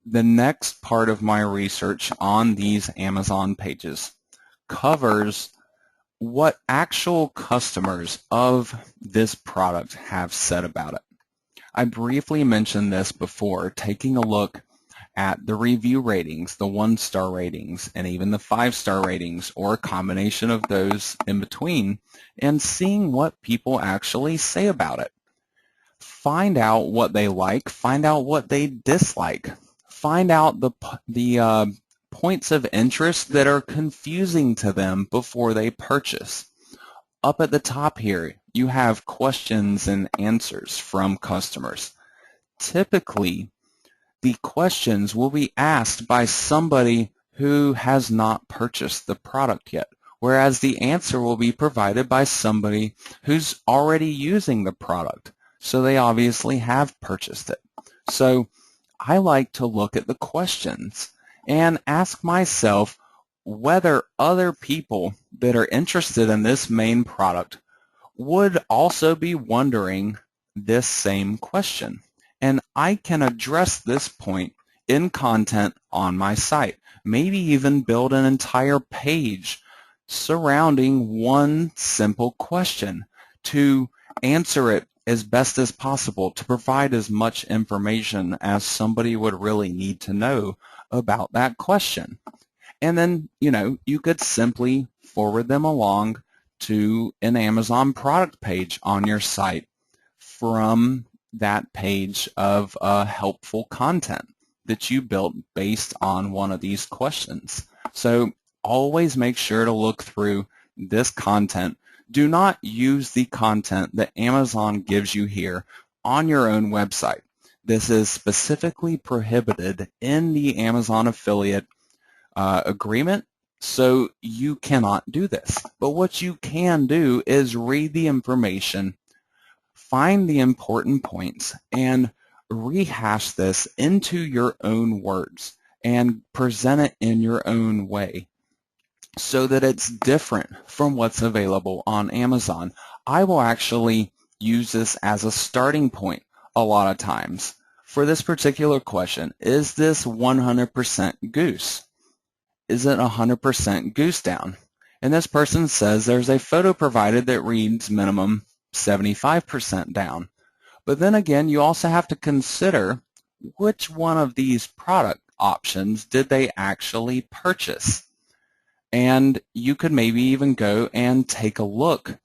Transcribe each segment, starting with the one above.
The next part of my research on these Amazon pages covers what actual customers of this product have said about it. I briefly mentioned this before, taking a look at the review ratings, the 1-star ratings, and even the 5-star ratings, or a combination of those in between, and seeing what people actually say about it. Find out what they like, find out what they dislike, find out the points of interest that are confusing to them before they purchase. Up at the top here, you have questions and answers from customers. Typically, the questions will be asked by somebody who has not purchased the product yet, whereas the answer will be provided by somebody who's already using the product. So they obviously have purchased it. So I like to look at the questions and ask myself whether other people that are interested in this main product would also be wondering this same question. And I can address this point in content on my site, maybe even build an entire page surrounding one simple question to answer it as best as possible, to provide as much information as somebody would really need to know about that question. And then, you could simply forward them along to an Amazon product page on your site from that page of helpful content that you built based on one of these questions. So always make sure to look through this content. Do not use the content that Amazon gives you here on your own website. This is specifically prohibited in the Amazon affiliate agreement, so you cannot do this. But what you can do is read the information, find the important points, and rehash this into your own words and present it in your own way so that it's different from what's available on Amazon. I will actually use this as a starting point a lot of times. For this particular question, is this 100% goose? Is it 100% goose down? And this person says there's a photo provided that reads minimum 75% down. But then again, you also have to consider which one of these product options did they actually purchase. And you could maybe even go and take a look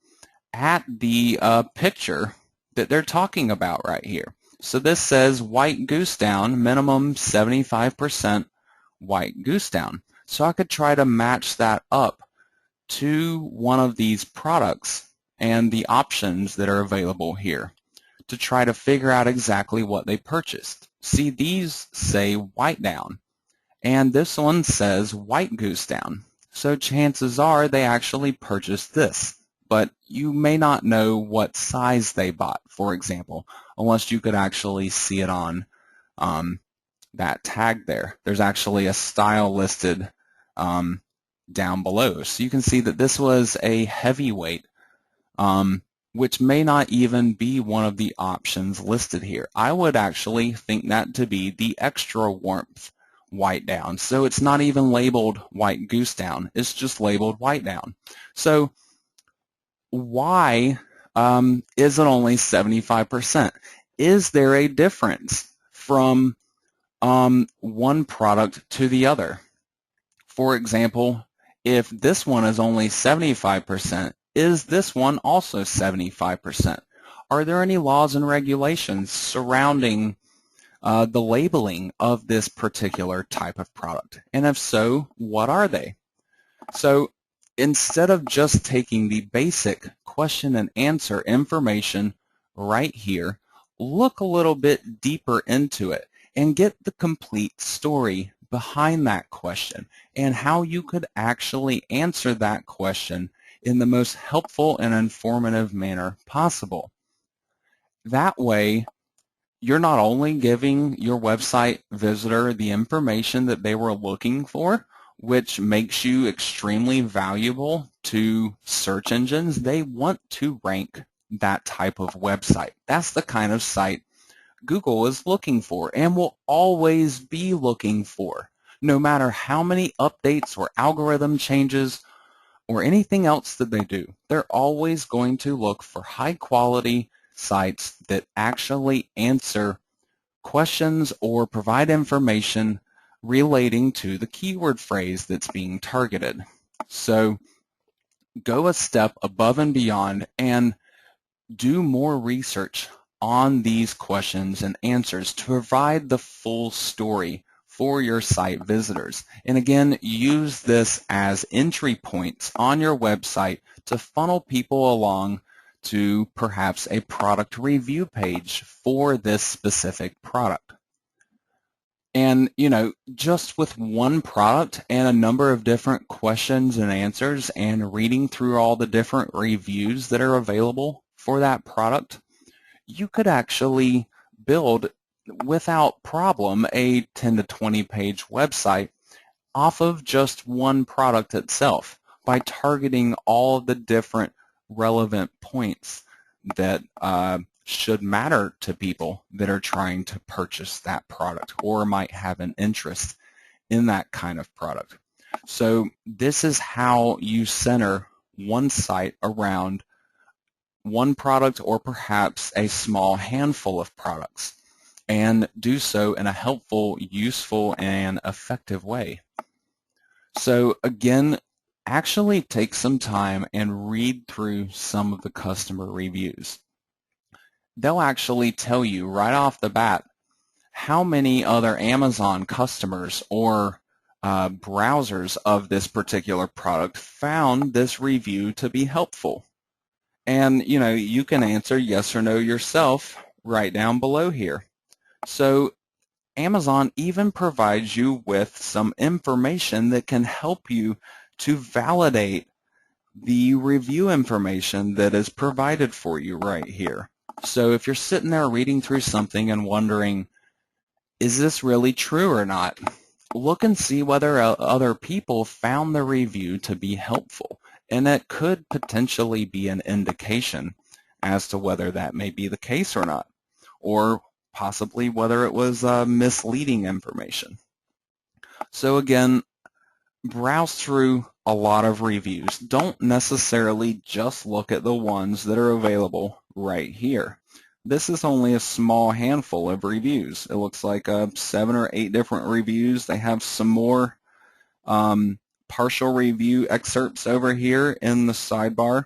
at the picture that they're talking about right here. So this says white goose down, minimum 75% white goose down. So I could try to match that up to one of these products and the options that are available here to try to figure out exactly what they purchased. See, these say white down, and this one says white goose down. So chances are they actually purchased this, but you may not know what size they bought, for example, unless you could actually see it on that tag there. There's actually a style listed down below. So you can see that this was a heavyweight, which may not even be one of the options listed here. I would actually think that to be the extra warmth white down. So it's not even labeled white goose down. It's just labeled white down. So why is it only 75%? Is there a difference from one product to the other? For example, if this one is only 75%, is this one also 75%? Are there any laws and regulations surrounding the labeling of this particular type of product? And if so, what are they? So instead of just taking the basic question and answer information right here, look a little bit deeper into it and get the complete story behind that question and how you could actually answer that question in the most helpful and informative manner possible. That way, you're not only giving your website visitor the information that they were looking for, which makes you extremely valuable to search engines. They want to rank that type of website. That's the kind of site Google is looking for and will always be looking for. No matter how many updates or algorithm changes or anything else that they do, they're always going to look for high quality sites that actually answer questions or provide information relating to the keyword phrase that's being targeted. So go a step above and beyond and do more research on these questions and answers to provide the full story for your site visitors. And again, use this as entry points on your website to funnel people along to perhaps a product review page for this specific product. And, just with one product and a number of different questions and answers and reading through all the different reviews that are available for that product, you could actually build without problem a 10 to 20 page website off of just one product itself by targeting all of the different relevant points that should matter to people that are trying to purchase that product or might have an interest in that kind of product. So this is how you center one site around one product or perhaps a small handful of products, and do so in a helpful, useful, and effective way. So again, actually take some time and read through some of the customer reviews. They'll actually tell you right off the bat how many other Amazon customers or browsers of this particular product found this review to be helpful. And you can answer yes or no yourself right down below here. So Amazon even provides you with some information that can help you to validate the review information that is provided for you right here. So if you're sitting there reading through something and wondering, is this really true or not? Look and see whether other people found the review to be helpful. And that could potentially be an indication as to whether that may be the case or not, or possibly whether it was misleading information. So again, browse through a lot of reviews. Don't necessarily just look at the ones that are available right here. This is only a small handful of reviews. It looks like 7 or 8 different reviews. They have some more partial review excerpts over here in the sidebar,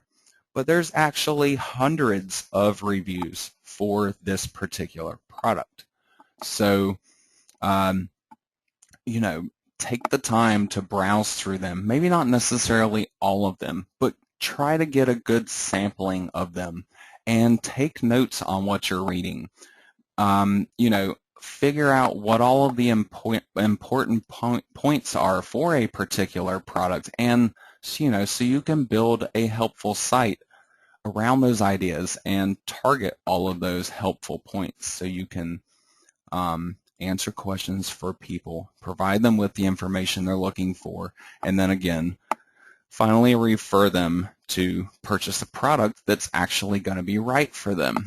but there's actually hundreds of reviews for this particular product. So, take the time to browse through them. Maybe not necessarily all of them, but try to get a good sampling of them and take notes on what you're reading. Figure out what all of the important points are for a particular product, and so you can build a helpful site around those ideas and target all of those helpful points so you can answer questions for people, provide them with the information they're looking for, and then again, finally refer them to purchase a product that's actually going to be right for them.